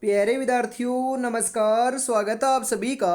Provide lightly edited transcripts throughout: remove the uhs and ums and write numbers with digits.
प्यारे विद्यार्थियों नमस्कार। स्वागत है आप सभी का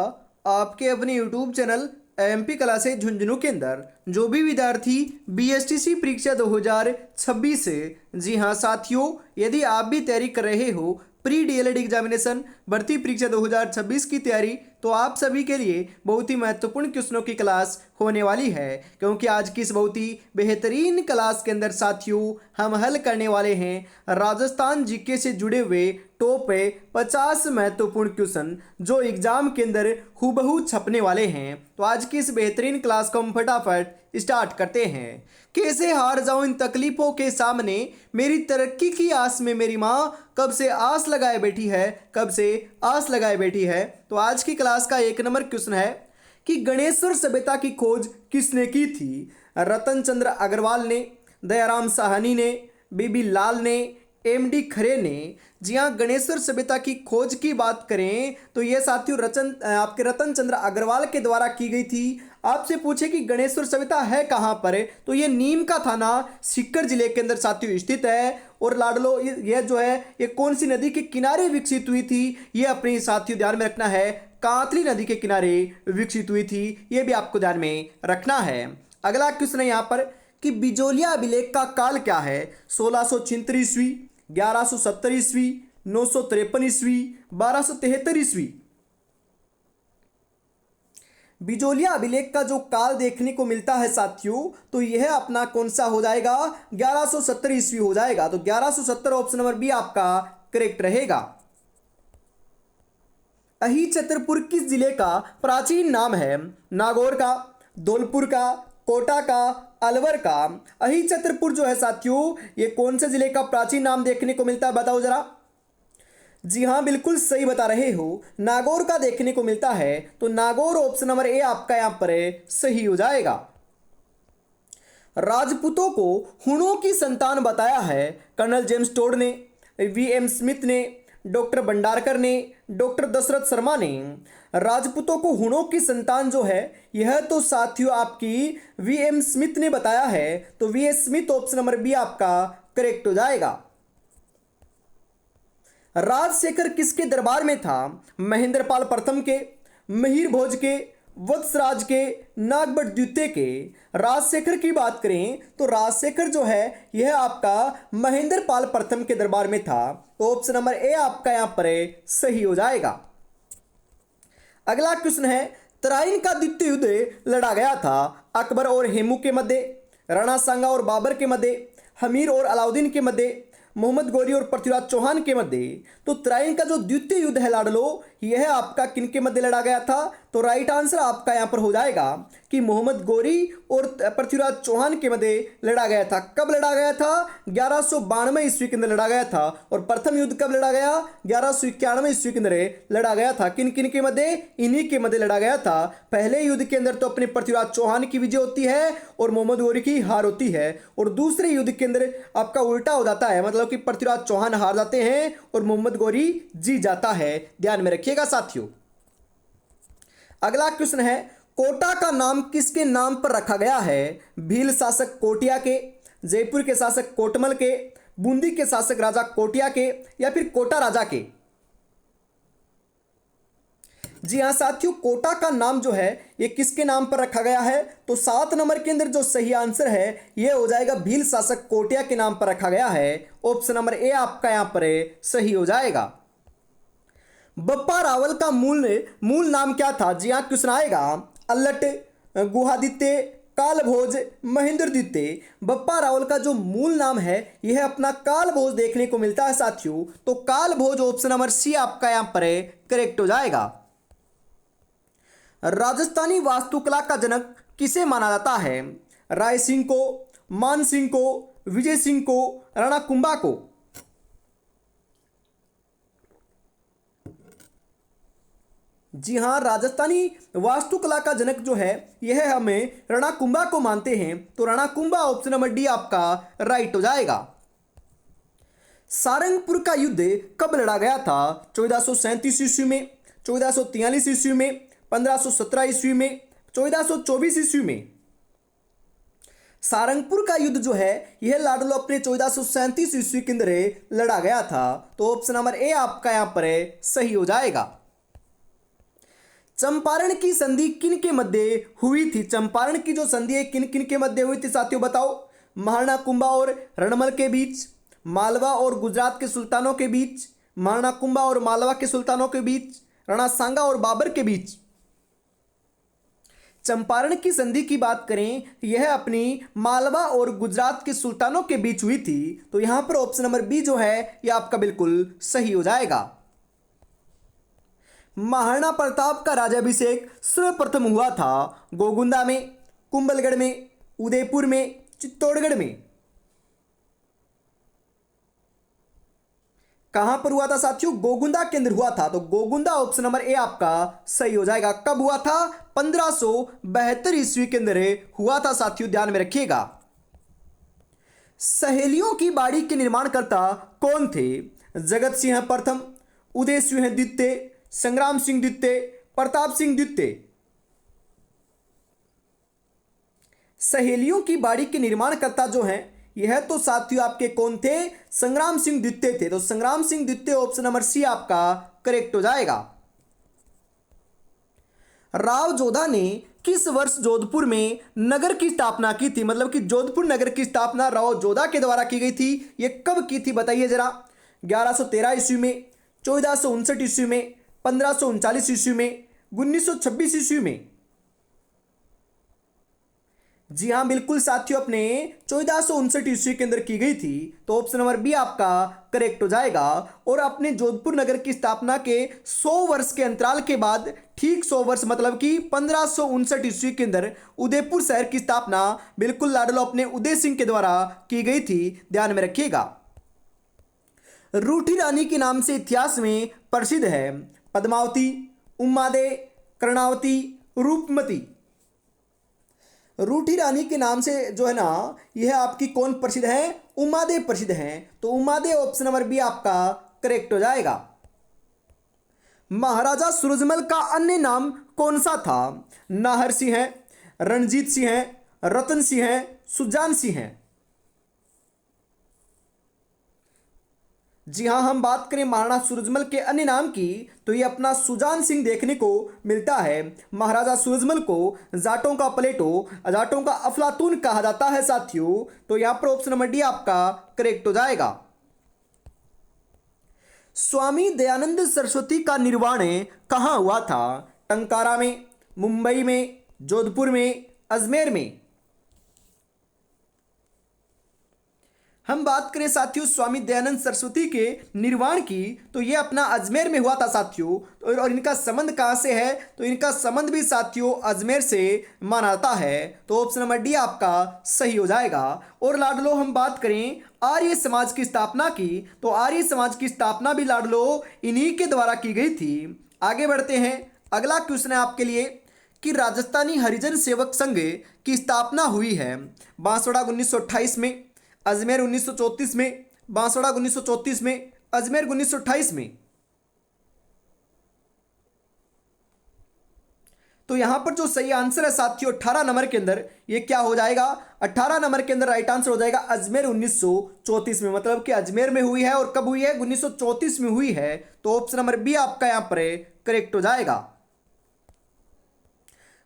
आपके अपने YouTube channel MP classes Jhunjhunu के अंदर। जो भी विद्यार्थी बीएसटीसी परीक्षा 2026 से, जी हाँ साथियों, यदि आप भी तैयारी कर रहे हो प्री डीएलएड एग्जामिनेशन भर्ती परीक्षा 2026 की तैयारी, तो आप सभी के लिए बहुत ही महत्वपूर्ण क्वेश्चनों की क्लास होने वाली है। क्योंकि आज की इस बहुत ही बेहतरीन क्लास के अंदर साथियों हम हल करने वाले हैं राजस्थान जीके से जुड़े हुए टॉप 50 महत्वपूर्ण क्वेश्चन जो एग्जाम के अंदर हूबहू छपने वाले हैं। तो आज की इस बेहतरीन क्लास को हम फटाफट स्टार्ट करते हैं। कैसे हार जाऊं इन तकलीफों के सामने, मेरी तरक्की की आस में मेरी माँ कब से आस लगाए बैठी है, कब से आस लगाए बैठी है। तो आज की क्लास का 1 नंबर क्वेश्चन है कि गणेश्वर सभ्यता की खोज किसने की थी? रतन चंद्र अग्रवाल ने, दयाराम साहनी ने, बीबी लाल ने, एमडी खरे ने। जी हाँ, गणेश्वर सभ्यता की खोज की बात करें तो यह साथियों आपके रतन चंद्र अग्रवाल के द्वारा की गई थी। आपसे पूछे कि गणेश्वर सभ्यता है कहाँ पर है, तो ये नीम का थाना सीकर जिले के अंदर साथियों स्थित है। और लाडलो यह जो है ये कौन सी नदी के किनारे विकसित हुई थी, ये अपने साथियों ध्यान में रखना है। कांतली नदी के किनारे विकसित हुई थी, ये भी आपको ध्यान में रखना है। अगला क्वेश्चन है यहाँ पर कि बिजोलिया अभिलेख का काल क्या है? 1676 ईस्वी, 1170 ईस्वी, 953 ईस्वी, 1273 ईस्वी। बिजोलिया अभिलेख का जो काल देखने को मिलता है साथियों, तो यह अपना कौन सा हो जाएगा? 1170 ईस्वी हो जाएगा। तो 1170 ऑप्शन नंबर बी आपका करेक्ट रहेगा। अही छतरपुर किस जिले का प्राचीन नाम है? नागौर का, धौलपुर का, कोटा का, अलवर का। अही छतरपुर जो है साथियों ये कौन से जिले का प्राचीन नाम देखने को मिलता है, बताओ जरा। जी हाँ, बिल्कुल सही बता रहे हो, नागौर का देखने को मिलता है। तो नागौर ऑप्शन नंबर ए आपका यहां पर सही हो जाएगा। राजपूतों को हुणों की संतान बताया है कर्नल जेम्स टोड ने, वीएम स्मिथ ने, डॉक्टर भंडारकर ने, डॉक्टर दशरथ शर्मा ने। राजपूतों को हुणों की संतान जो है यह तो साथियों आपकी वीएम स्मिथ ने बताया है। तो VM Smith option number B आपका करेक्ट हो जाएगा। राजशेखर किसके दरबार में था? महेंद्रपाल प्रथम के, मिहिर भोज के, वत्सराज के, नागभट्ट द्वितीय के। राजशेखर की बात करें तो राजशेखर जो है यह आपका महेंद्रपाल प्रथम के दरबार में था। तो ऑप्शन नंबर ए आपका यहां पर सही हो जाएगा। अगला क्वेश्चन है तराइन का द्वितीय युद्ध लड़ा गया था अकबर और हेमू के मध्य, राणा सांगा और बाबर के मध्य, हमीर और अलाउद्दीन के मध्य, मोहम्मद गौरी और पृथ्वीराज चौहान के मध्य। तो तराइन का जो द्वितीय युद्ध है लाडलो यह आपका किनके मध्य लड़ा गया था? तो राइट आंसर आपका यहां पर हो जाएगा कि मोहम्मद गौरी और पृथ्वीराज चौहान के मध्य लड़ा गया था। कब लड़ा गया था? 1192 ईस्वी के अंदर लड़ा गया था। और प्रथम युद्ध कब लड़ा गया? 1191 ईस्वी के अंदर लड़ा गया था। किन किन के मध्य? इन्हीं के मध्य लड़ा गया था। पहले युद्ध के अंदर तो अपने पृथ्वीराज चौहान की विजय होती है और मोहम्मद गौरी की हार होती है। और दूसरे युद्ध के अंदर आपका उल्टा हो जाता है, मतलब कि पृथ्वीराज चौहान हार जाते हैं और मोहम्मद गौरी जीत जाता है। ध्यान में रखिएगा साथियों। अगला क्वेश्चन है कोटा का नाम किसके नाम पर रखा गया है? भील शासक कोटिया के, जयपुर के शासक कोटमल के, बूंदी के शासक राजा कोटिया के, या फिर कोटा राजा के। जी हाँ साथियों, कोटा का नाम जो है ये किसके नाम पर रखा गया है? तो 7 नंबर के अंदर जो सही आंसर है ये हो जाएगा भील शासक कोटिया के नाम पर रखा गया है। ऑप्शन नंबर ए आपका यहां पर सही हो जाएगा। बप्पा रावल का मूल नाम क्या था? जी हाँ, क्वेश्चन आएगा अल्लट, गुहादित्य, कालभोज, महेंद्र द्वितीय। बप्पा रावल का जो मूल नाम है यह अपना कालभोज देखने को मिलता है साथियों। तो कालभोज ऑप्शन नंबर सी आपका यहां पर करेक्ट हो जाएगा। राजस्थानी वास्तुकला का जनक किसे माना जाता है? राय सिंह को, मान सिंह को, विजय सिंह को, राणा कुंभा को। जी हाँ, राजस्थानी वास्तुकला का जनक जो है यह हमें राणा कुंभा को मानते हैं। तो Rana Kumbha option number D आपका राइट हो जाएगा। सारंगपुर का युद्ध कब लड़ा गया था? 1437 ईस्वी में, 1443 ईस्वी में, 1517 ईस्वी में, 1424 ईस्वी में। सारंगपुर का युद्ध जो है यह लाडलो अपने 1437 ईस्वी के अंदर लड़ा गया था। तो ऑप्शन नंबर ए आपका यहां पर सही हो जाएगा। चंपारण की संधि किन के मध्य हुई थी? चंपारण की जो संधि है किन किन के मध्य हुई थी साथियों बताओ। महाराणा कुंभा और रणमल के बीच, मालवा और गुजरात के सुल्तानों के बीच, महाराणा कुंभा और मालवा के सुल्तानों के बीच, राणा सांगा और बाबर के बीच। चंपारण की संधि की बात करें यह अपनी मालवा और गुजरात के सुल्तानों के बीच हुई थी। तो यहां पर ऑप्शन नंबर बी जो है यह आपका बिल्कुल सही हो जाएगा। महाराणा प्रताप का राज्याभिषेक सर्वप्रथम हुआ था गोगुंदा में, कुंभलगढ़ में, उदयपुर में, चित्तौड़गढ़ में। कहां पर हुआ था साथियों? गोगुंदा के अंदर हुआ था। तो गोगुंदा ऑप्शन नंबर ए आपका सही हो जाएगा। कब हुआ था? 1572 ईस्वी के अंदर हुआ था साथियों, ध्यान में रखिएगा। सहेलियों की बाड़ी के निर्माणकर्ता कौन थे? जगत सिंह प्रथम, उदय सिंह द्वितीय, संग्राम सिंह द्वितीय, प्रताप सिंह द्वितीय। सहेलियों की बाड़ी के निर्माणकर्ता जो हैं यह तो साथियों आपके कौन थे? संग्राम सिंह द्वितीय थे। तो संग्राम सिंह द्वितीय ऑप्शन नंबर सी आपका करेक्ट हो जाएगा। राव जोधा ने किस वर्ष जोधपुर में नगर की स्थापना की थी? मतलब कि जोधपुर नगर की स्थापना राव जोधा के द्वारा की गई थी। यह कब की थी बताइए जरा। 1113 ईस्वी में, 1459 ईस्वी में, 1539 ईस्वी में, 1926 ईस्वी में। जी हाँ बिल्कुल साथियों, अपने 1459 ईस्वी के अंदर की गई थी। तो ऑप्शन नंबर बी आपका करेक्ट हो जाएगा। और अपने जोधपुर नगर की स्थापना के 100 वर्ष के अंतराल के बाद, ठीक 100 वर्ष मतलब कि 1559 ईस्वी के अंदर उदयपुर शहर की स्थापना बिल्कुल लाडलो अपने उदय सिंह के द्वारा की गई थी, ध्यान में रखिएगा। रूठी रानी के नाम से इतिहास में प्रसिद्ध है पद्मावती, उम्मादे, कर्णावती, रूपमती। रूठी रानी के नाम से जो है ना यह आपकी कौन प्रसिद्ध है? उम्मादे प्रसिद्ध हैं। तो उम्मादे ऑप्शन नंबर बी आपका करेक्ट हो जाएगा। महाराजा सूरजमल का अन्य नाम कौन सा था? नाहर सिंह है, रणजीत सिंह है, रतन सिंह है, सुजान सिंह है। जी हाँ, हम बात करें महाराणा सूरजमल के अन्य नाम की तो ये अपना सुजान सिंह देखने को मिलता है। महाराजा सूरजमल को जाटों का प्लेटो, जाटों का अफलातून कहा जाता है साथियों। तो यहां पर ऑप्शन नंबर डी आपका करेक्ट हो जाएगा। स्वामी दयानंद सरस्वती का निर्वाण कहां हुआ था? टंकारा में, मुंबई में, जोधपुर में, अजमेर में। हम बात करें साथियों स्वामी दयानंद सरस्वती के निर्वाण की तो ये अपना अजमेर में हुआ था साथियों। और इनका संबंध कहाँ से है? तो इनका संबंध भी साथियों अजमेर से माना जाता है। तो ऑप्शन नंबर डी आपका सही हो जाएगा। और लाडलो हम बात करें आर्य समाज की स्थापना की तो आर्य समाज की स्थापना भी लाडलो इन्हीं के द्वारा की गई थी। आगे बढ़ते हैं, अगला क्वेश्चन है आपके लिए कि राजस्थानी हरिजन सेवक संघ की स्थापना हुई है बांसवाड़ा 1928 में, अजमेर 1934 में, बांसवाड़ा 1934 में, अजमेर 1928 में। तो यहां पर जो सही आंसर है साथियों 18 नंबर के अंदर ये क्या हो जाएगा? 18 नंबर के अंदर राइट आंसर हो जाएगा अजमेर 1934 में। मतलब कि अजमेर में हुई है। और कब हुई है? 1934 में हुई है। तो ऑप्शन नंबर बी आपका यहां पर करेक्ट हो जाएगा।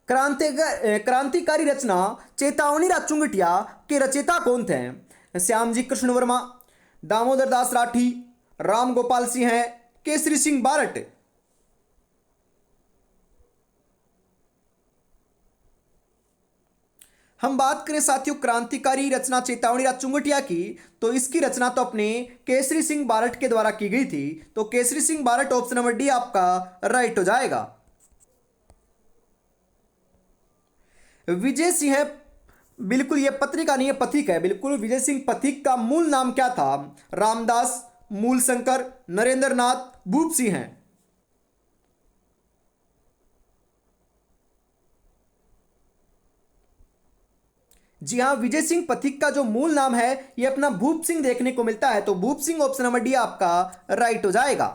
क्रांतिकारी रचना चेतावनी राचुंगटिया के रचयिता कौन थे? श्यामजी कृष्ण वर्मा, दामोदर दास राठी, राम गोपाल सिंह है, केसरी सिंह बारट। हम बात करें साथियों क्रांतिकारी रचना चेतावनी राचुंगटिया की तो इसकी रचना तो अपने केसरी सिंह बारट के द्वारा की गई थी। तो Kesari Singh Barhat option number D आपका राइट हो जाएगा। विजय सिंह, बिल्कुल ये पत्रिका नहीं है पथिक है। बिल्कुल विजय सिंह पथिक का मूल नाम क्या था? रामदास, मूलशंकर, नरेंद्र नाथ, भूप सिंह हैं। जी हाँ, विजय सिंह पथिक का जो मूल नाम है ये अपना भूप सिंह देखने को मिलता है। तो भूप सिंह ऑप्शन नंबर डी आपका राइट हो जाएगा।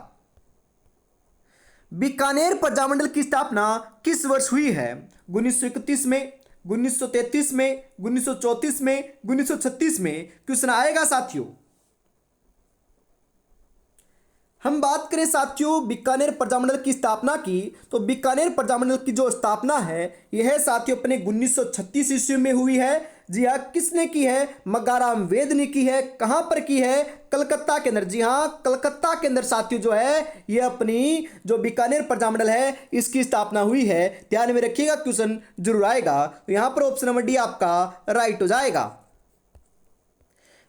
बीकानेर प्रजामंडल की स्थापना किस वर्ष हुई है? 1931 में, 1933 में, 1934 में, 1936 में क्वेश्चन आएगा साथियों। हम बात करें साथियों बीकानेर प्रजामंडल की स्थापना की, तो बीकानेर प्रजामंडल की जो स्थापना है यह साथियों अपने 1936 ईस्वी में हुई है। जी हाँ, किसने की है? मग्गाराम वेद ने की है। कहां पर की है? कलकत्ता के अंदर। जी हाँ, कलकत्ता के अंदर साथियों जो है यह अपनी जो बीकानेर प्रजामंडल है इसकी स्थापना हुई है। ध्यान में रखिएगा, क्वेश्चन जरूर आएगा। तो यहां पर ऑप्शन नंबर डी आपका राइट हो जाएगा।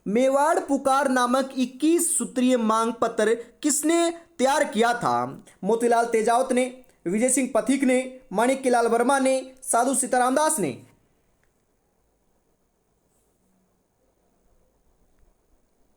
मेवाड़ पुकार नामक 21 सूत्रीय मांग पत्र किसने तैयार किया था? मोतीलाल तेजावत ने, विजय सिंह पथिक ने, माणिक्यलाल वर्मा ने, साधु सीताराम दास ने।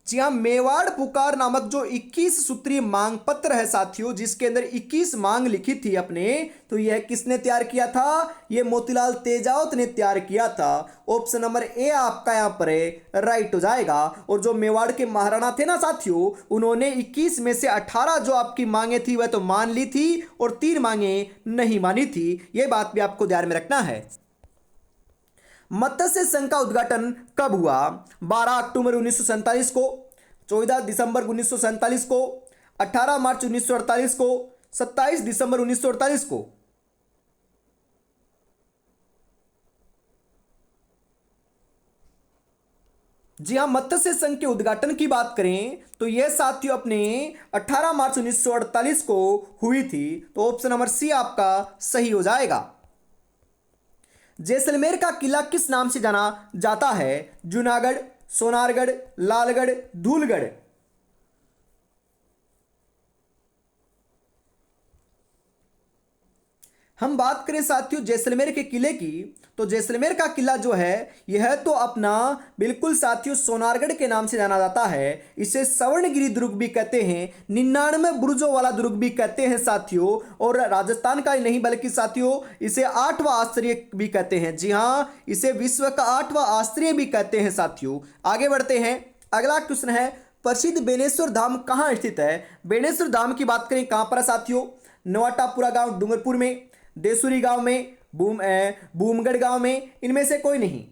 जी हाँ, मेवाड़ पुकार नामक जो 21 सूत्रीय मांग पत्र है साथियों, जिसके अंदर 21 मांग लिखी थी अपने, तो यह किसने तैयार किया था? यह मोतीलाल तेजावत ने तैयार किया था। ऑप्शन नंबर ए आपका यहां पर राइट हो जाएगा। और जो मेवाड़ के महाराणा थे ना साथियों, उन्होंने 21 में से 18 जो आपकी मांगे थी वह तो मान ली थी और 3 मांगे नहीं मानी थी। यह बात भी आपको ध्यान में रखना है। मत्स्य संघ का उद्घाटन कब हुआ? 12 अक्टूबर 1947 को, 14 दिसंबर 1947 को, 18 मार्च 1948 को, 27 दिसंबर 1948 को। जी हाँ, मत्स्य संघ के उद्घाटन की बात करें तो यह साथियों अपने 18 मार्च 1948 को हुई थी। तो ऑप्शन नंबर सी आपका सही हो जाएगा। जैसलमेर का किला किस नाम से जाना जाता है? जूनागढ़, सोनारगढ़, लालगढ़, धूलगढ़। हम बात करें साथियों जैसलमेर के किले की, तो जैसलमेर का किला जो है यह तो अपना बिल्कुल साथियों सोनारगढ़ के नाम से जाना जाता है। इसे स्वर्णगिरी दुर्ग भी कहते हैं, 99 बुर्जों वाला दुर्ग भी कहते हैं साथियों। और राजस्थान का ही नहीं बल्कि साथियों इसे 8वां आश्चर्य भी कहते हैं। जी हाँ, इसे विश्व का 8वां आश्चर्य भी कहते हैं साथियों। आगे बढ़ते हैं, अगला क्वेश्चन है प्रसिद्ध बेनेश्वर धाम कहाँ स्थित है? बेनेश्वर धाम की बात करें कहां पर है साथियों? नवाटापुरा गांव डूंगरपुर में, देसुरी गांव में, बूमगढ़ गांव में, इनमें से कोई नहीं।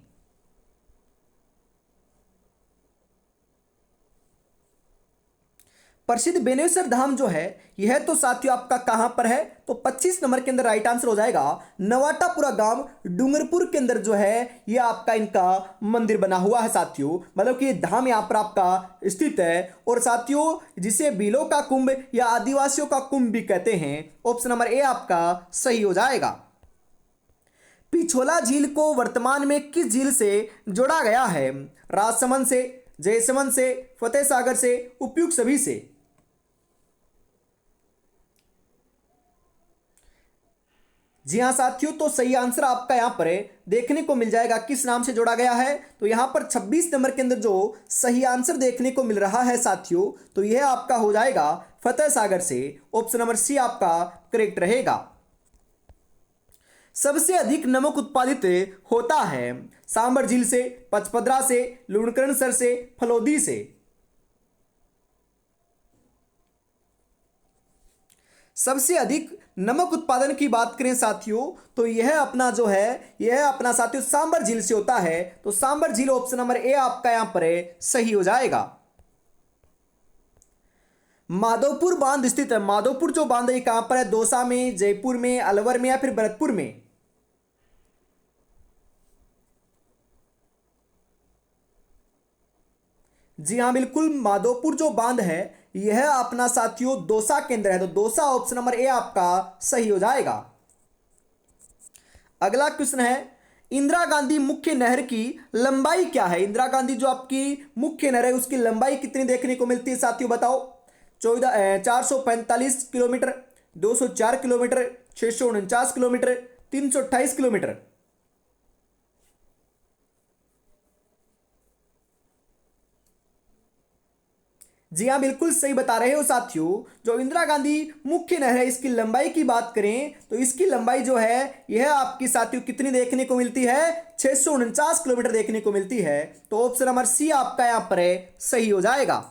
प्रसिद्ध बेनेश्वर धाम जो है यह तो साथियों आपका कहां पर है? तो 25 नंबर के अंदर राइट आंसर हो जाएगा नवाटापुरा गांव डूंगरपुर के अंदर जो है यह आपका इनका मंदिर बना हुआ है साथियों। मतलब कि धाम यहां पर आपका स्थित है। और साथियों जिसे भीलों का कुंभ या आदिवासियों का कुंभ भी कहते हैं। ऑप्शन नंबर ए आपका सही हो जाएगा। पिछोला झील को वर्तमान में किस झील से जोड़ा गया है? राजसमंद से, जयसमंद से, फतेह सागर से, उपयुक्त सभी से। जी हाँ साथियों, तो सही आंसर आपका यहां पर देखने को मिल जाएगा किस नाम से जोड़ा गया है। तो यहां पर 26 नंबर के अंदर जो सही आंसर देखने को मिल रहा है साथियों, तो यह आपका हो जाएगा फतेह सागर से। ऑप्शन नंबर सी आपका करेक्ट रहेगा। सबसे अधिक नमक उत्पादित होता है? सांबर झील से, पचपदरा से, लुणकरणसर से, फलोदी से। सबसे अधिक नमक उत्पादन की बात करें साथियों तो यह अपना जो है यह अपना साथियों सांबर झील से होता है। तो सांबर झील ऑप्शन नंबर ए आपका यहां पर सही हो जाएगा। माधोपुर बांध स्थित है। माधोपुर जो बांध है कहां पर है? दौसा में, जयपुर में, अलवर में या फिर भरतपुर में? जी हाँ बिल्कुल, माधोपुर जो बांध है यह अपना साथियों दौसा के अंदर है। तो दौसा ऑप्शन नंबर ए आपका सही हो जाएगा। अगला क्वेश्चन है इंदिरा गांधी मुख्य नहर की लंबाई क्या है? इंदिरा गांधी जो आपकी मुख्य नहर है उसकी लंबाई कितनी देखने को मिलती है साथियों बताओ? 445 किलोमीटर, 204 किलोमीटर, 649 किलोमीटर, 328 किलोमीटर। जी हाँ बिल्कुल सही बता रहे हो साथियों। जो इंदिरा गांधी मुख्य नहर है इसकी लंबाई की बात करें तो इसकी लंबाई जो है यह आपकी साथियों कितनी देखने को मिलती है? 649 किलोमीटर देखने को मिलती है। तो ऑप्शन नंबर सी आपका यहां पर सही हो जाएगा।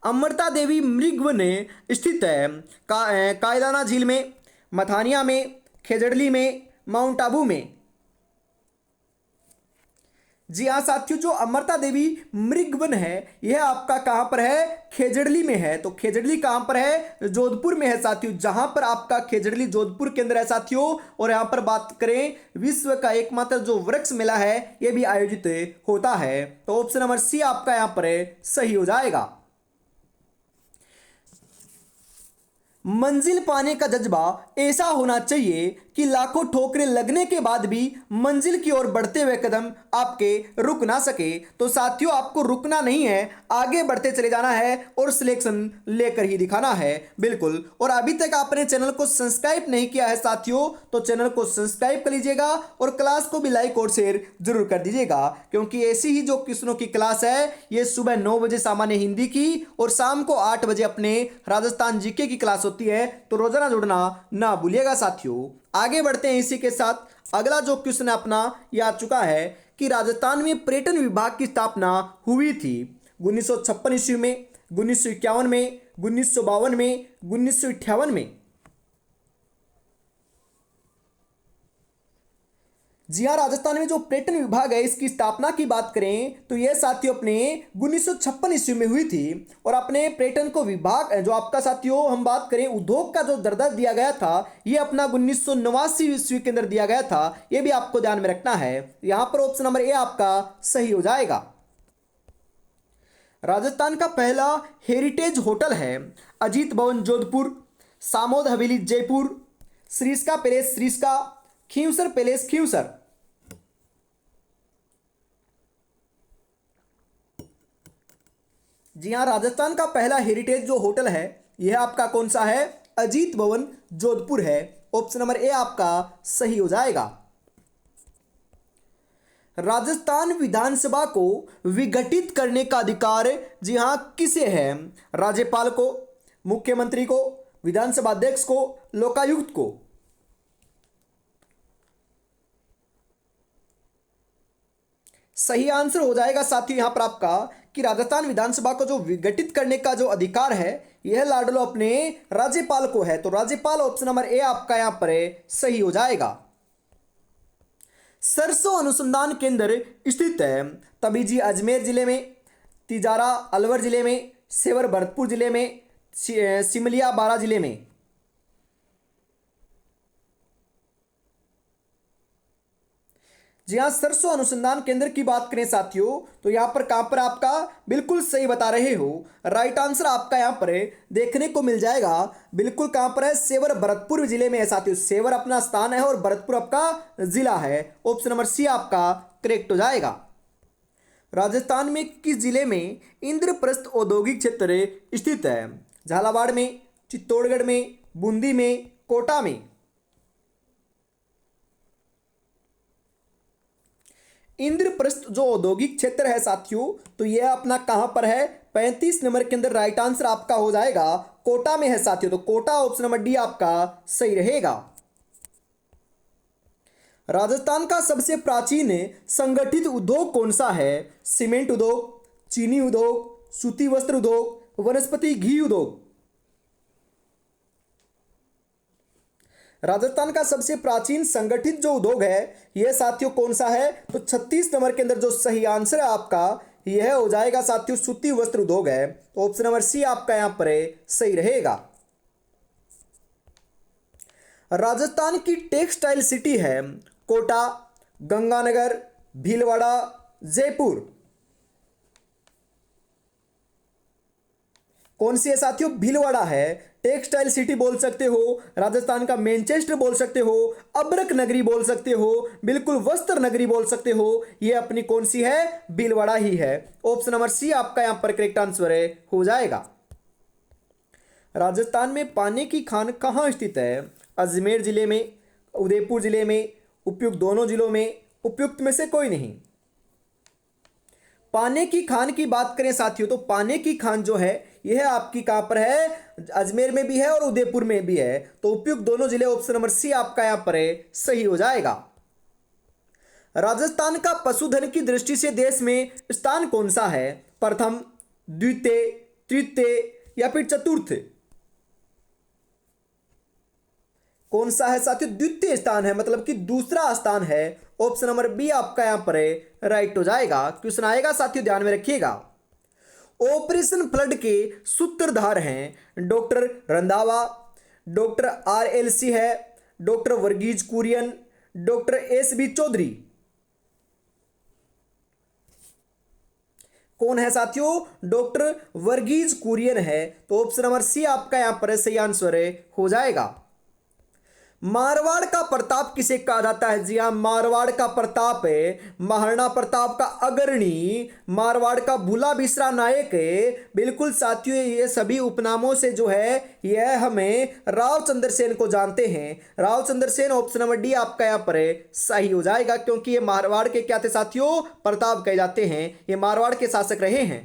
अमृता देवी मृगवन स्थित है कायलाना झील में, मथानिया में, खेजड़ली में, माउंट आबू में। जी हाँ साथियों, जो अमृता देवी मृग वन है यह आपका कहां पर है? खेजड़ली में है। तो खेजड़ली कहां पर है? जोधपुर में है साथियों, जहां पर आपका खेजड़ली जोधपुर के अंदर है साथियों। और यहां पर बात करें, विश्व का एकमात्र जो वृक्ष मेला है यह भी आयोजित होता है। तो ऑप्शन नंबर सी आपका यहां पर सही हो जाएगा। मंजिल पाने का जज्बा ऐसा होना चाहिए कि लाखों ठोकरें लगने के बाद भी मंजिल की ओर बढ़ते हुए कदम आपके रुक ना सके। तो साथियों, आपको रुकना नहीं है, आगे बढ़ते चले जाना है और सिलेक्शन लेकर ही दिखाना है। बिल्कुल। और अभी तक आपने चैनल को सब्सक्राइब नहीं किया है साथियों, तो चैनल को सब्सक्राइब कर लीजिएगा और क्लास को भी लाइक और शेयर जरूर कर दीजिएगा, क्योंकि ऐसी ही जो क्वेश्चनों की क्लास है ये सुबह 9 बजे सामान्य हिंदी की और शाम को 8 बजे अपने राजस्थान जीके की क्लास होती है। तो रोजाना जुड़ना ना भूलिएगा साथियों। आगे बढ़ते हैं इसी के साथ। अगला जो क्वेश्चन अपना ये आ चुका है कि राजस्थान में पर्यटन विभाग की स्थापना हुई थी 1956 ईस्वी में, 1951 में, 1952 में, 1958 में। जी हाँ, राजस्थान में जो पर्यटन विभाग है इसकी स्थापना की बात करें तो यह साथियों अपने 1956 ईस्वी में हुई थी। और अपने पर्यटन को विभाग जो आपका साथियों हम बात करें उद्योग का जो दर्जा दिया गया था यह अपना 1989 ईस्वी के अंदर दिया गया था। यह भी आपको ध्यान में रखना है। यहां पर ऑप्शन नंबर ए आपका सही हो जाएगा। राजस्थान का पहला हेरिटेज होटल है अजीत भवन जोधपुर, सामोद हवेली जयपुर, श्रीस्का पैलेस श्रीस्का, खींवसर पैलेस खींवसर। जी हाँ, राजस्थान का पहला हेरिटेज जो होटल है यह आपका कौन सा है? अजीत भवन जोधपुर है। ऑप्शन नंबर ए आपका सही हो जाएगा। राजस्थान विधानसभा को विघटित करने का अधिकार जी हाँ किसे है? राज्यपाल को, मुख्यमंत्री को, विधानसभा अध्यक्ष को, लोकायुक्त को। सही आंसर हो जाएगा साथियों यहां पर आपका कि राजस्थान विधानसभा को जो विघटित करने का जो अधिकार है यह लाडलो अपने राज्यपाल को है। तो राज्यपाल ऑप्शन नंबर ए आपका यहां पर सही हो जाएगा। सरसों अनुसंधान केंद्र स्थित है तबीजी अजमेर जिले में, तिजारा अलवर जिले में, सेवर भरतपुर जिले में, सिमलिया बारा जिले में। जी हाँ, सरसों अनुसंधान केंद्र की बात करें साथियों तो यहां पर कहां पर आपका बिल्कुल सही बता रहे हो। राइट आंसर आपका यहां पर देखने को मिल जाएगा। बिल्कुल कहां पर है? सेवर भरतपुर जिले में है साथियों। सेवर अपना स्थान है और भरतपुर आपका जिला है। ऑप्शन नंबर सी आपका करेक्ट हो जाएगा। राजस्थान में किस जिले में इंद्रप्रस्थ औद्योगिक क्षेत्र स्थित है? झालावाड़ में, चित्तौड़गढ़ में, बूंदी में, कोटा में। इंद्रप्रस्थ जो औद्योगिक क्षेत्र है साथियों तो यह अपना कहां पर है? 35 नंबर के अंदर राइट आंसर आपका हो जाएगा कोटा में है साथियों। तो कोटा ऑप्शन नंबर डी आपका सही रहेगा। राजस्थान का सबसे प्राचीन संगठित उद्योग कौन सा है? सीमेंट उद्योग, चीनी उद्योग, सूती वस्त्र उद्योग, वनस्पति घी उद्योग। राजस्थान का सबसे प्राचीन संगठित जो उद्योग है यह साथियों कौन सा है? तो 36 नंबर के अंदर जो सही आंसर है आपका यह हो जाएगा साथियों सूती वस्त्र उद्योग है। तो ऑप्शन नंबर सी आपका यहां पर सही रहेगा। राजस्थान की टेक्सटाइल सिटी है कोटा, गंगानगर, भीलवाड़ा, जयपुर। कौन सी है साथियों? भीलवाड़ा है। टेक्सटाइल सिटी बोल सकते हो, राजस्थान का मैनचेस्टर बोल सकते हो, अब्रक नगरी बोल सकते हो, बिल्कुल वस्त्र नगरी बोल सकते हो। ये अपनी कौन सी है? भीलवाड़ा ही है। ऑप्शन नंबर सी आपका यहां पर करेक्ट आंसर हो जाएगा। राजस्थान में पानी की खान कहां स्थित है? अजमेर जिले में, उदयपुर जिले में, उपयुक्त दोनों जिलों में, उपयुक्त में से कोई नहीं। पाने की खान की बात करें साथियों तो पाने की खान जो है यह आपकी कहां पर है? अजमेर में भी है और उदयपुर में भी है। तो उपयुक्त दोनों जिले ऑप्शन नंबर सी आपका यहां पर सही हो जाएगा। राजस्थान का पशुधन की दृष्टि से देश में स्थान कौन सा है? प्रथम, द्वितीय, तृतीय या फिर चतुर्थ? कौन सा है साथियों? द्वितीय स्थान है, मतलब कि दूसरा स्थान है। ऑप्शन नंबर बी आपका यहाँ पर राइट हो जाएगा। क्वेश्चन आएगा साथियों, ध्यान में रखिएगा। ऑपरेशन फ्लड के सूत्रधार हैं डॉक्टर रंधावा, डॉक्टर RLC है, doctor Varghese Kurien, doctor SB Chaudhary. कौन है साथियों? डॉक्टर वर्गीज कुरियन है। तो ऑप्शन नंबर सी आपका यहां पर सही आंसर हो जाएगा। मारवाड़ का प्रताप किसे कहा जाता है? जी हाँ, मारवाड़ का प्रताप है महाराणा प्रताप का अग्रणी, मारवाड़ का भूला बिसरा नायक है। बिल्कुल साथियों, ये सभी उपनामों से जो है यह हमें राव चंद्रसेन को जानते हैं। Rao Chandrasen, option number D आपका यहाँ पर सही हो जाएगा, क्योंकि ये मारवाड़ के क्या थे साथियों? प्रताप कहे जाते हैं। ये मारवाड़ के शासक रहे हैं।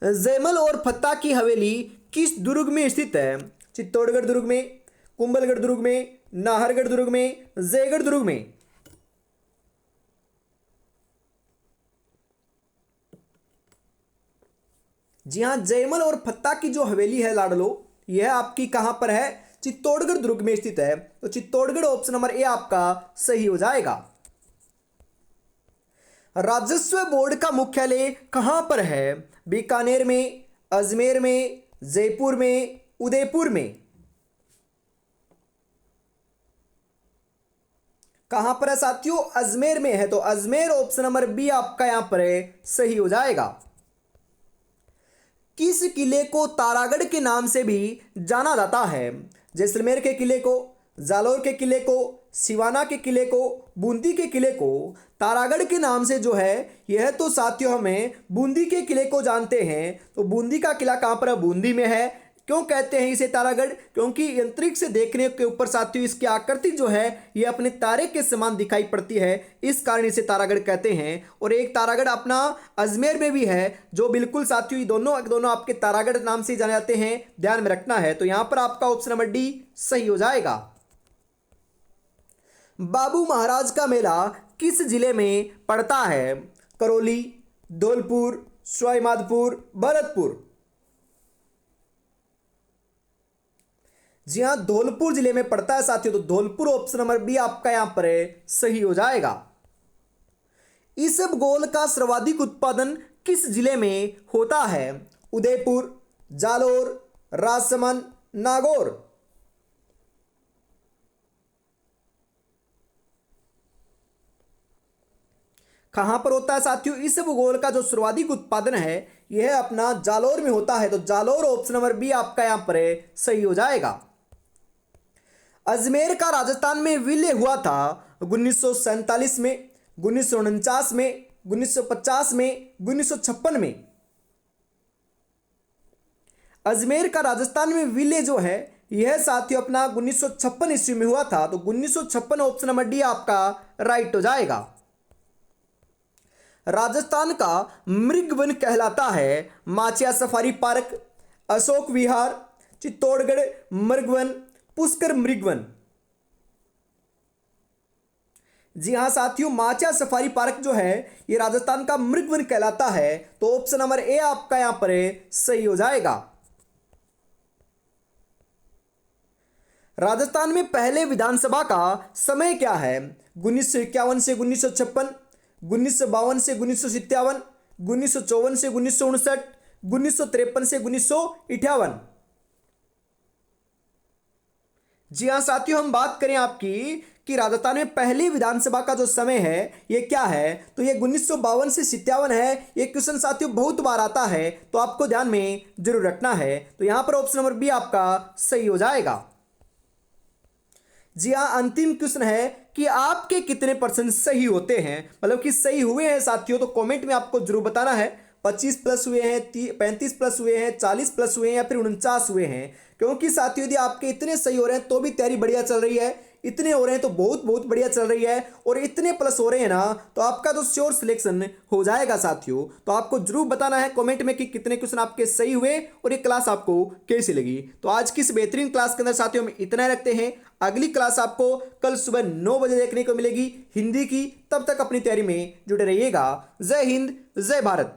जैमल और फत्ता की हवेली किस दुर्ग में स्थित है? चित्तौड़गढ़ दुर्ग में, कुंभलगढ़ दुर्ग में, नाहरगढ़ दुर्ग में, जयगढ़ दुर्ग में। जी हां, जयमल और फत्ता की जो हवेली है लाडलो, यह आपकी कहां पर है? चित्तौड़गढ़ दुर्ग में स्थित है। तो चित्तौड़गढ़ ऑप्शन नंबर ए आपका सही हो जाएगा। राजस्व बोर्ड का मुख्यालय कहां पर है? बीकानेर में, अजमेर में, जयपुर में, उदयपुर में। कहां पर है साथियों? अजमेर में है। तो अजमेर ऑप्शन नंबर बी आपका यहां पर सही हो जाएगा। किस किले को तारागढ़ के नाम से भी जाना जाता है? जैसलमेर के किले को, जालोर के किले को, सिवाना के किले को, बूंदी के किले को। तारागढ़ के नाम से जो है यह तो साथियों हमें बूंदी के किले को जानते हैं। तो बूंदी का किला कहां पर है? बूंदी में है। क्यों कहते हैं इसे तारागढ़? क्योंकि अंतरिक्ष से देखने के ऊपर साथियों इसकी आकृति जो है ये अपने तारे के समान दिखाई पड़ती है, इस कारण इसे तारागढ़ कहते हैं। और एक तारागढ़ अपना अजमेर में भी है, जो बिल्कुल साथियों दोनों आपके तारागढ़ नाम से जाने जाते हैं, ध्यान में रखना है। तो यहां पर आपका ऑप्शन नंबर डी सही हो जाएगा। बाबू महाराज का मेला किस जिले में पड़ता है? करौली, धौलपुर, सवाईमाधोपुर, भरतपुर। जी हां, धौलपुर जिले में पड़ता है साथियों। तो धौलपुर ऑप्शन नंबर बी आपका यहां पर सही हो जाएगा। इसबगोल का सर्वाधिक उत्पादन किस जिले में होता है? उदयपुर, जालोर, राजसमंद, नागौर। कहां पर होता है साथियों? इसबगोल का जो सर्वाधिक उत्पादन है यह अपना जालोर में होता है। तो जालोर ऑप्शन नंबर बी आपका यहां पर सही हो जाएगा। अजमेर का राजस्थान में विलय हुआ था 1947 में, 1949 में, 1950 में, 1956 में। अजमेर का राजस्थान में विलय जो है यह साथियों अपना 1956 ईस्वी में हुआ था। तो 1956 ऑप्शन नंबर डी आपका राइट हो जाएगा। राजस्थान का मृगवन कहलाता है माचिया सफारी पार्क, अशोक विहार, चित्तौड़गढ़ मृगवन, पुष्कर मृगवन। जी हां साथियों, माचिया सफारी पार्क जो है ये राजस्थान का मृगवन कहलाता है। तो ऑप्शन नंबर ए आपका यहां पर सही हो जाएगा। राजस्थान में पहले विधानसभा का समय क्या है? 1951 से 1956, 1952 से 1957, 1954 से 1959, 1953 से 1958। जी हाँ साथियों, हम बात करें आपकी कि राजस्थान में पहली विधानसभा का जो समय है ये क्या है? तो ये 1952 से 57 है। ये क्वेश्चन साथियों बहुत बार आता है, तो आपको ध्यान में जरूर रखना है। तो यहां पर ऑप्शन नंबर बी आपका सही हो जाएगा। जी हाँ, अंतिम क्वेश्चन है कि आपके कितने परसेंट सही होते हैं, मतलब कि सही हुए हैं साथियों। तो कमेंट में आपको जरूर बताना है। 25 प्लस हुए हैं, 35 प्लस हुए हैं, 40 प्लस हुए हैं या फिर 49 हुए हैं। क्योंकि साथियों यदि आपके इतने सही हो रहे हैं तो भी तैयारी बढ़िया चल रही है, इतने हो रहे हैं तो बहुत बहुत बढ़िया चल रही है, और इतने प्लस हो रहे हैं ना तो आपका तो श्योर सिलेक्शन हो जाएगा साथियों। तो आपको जरूर बताना है कमेंट में कि कितने क्वेश्चन आपके सही हुए और ये क्लास आपको कैसी लगी। तो आज की इस बेहतरीन क्लास के अंदर साथियों हम इतना ही रखते हैं। अगली क्लास आपको कल सुबह 9 बजे देखने को मिलेगी हिंदी की। तब तक अपनी तैयारी में जुड़े रहिएगा। जय हिंद, जय भारत।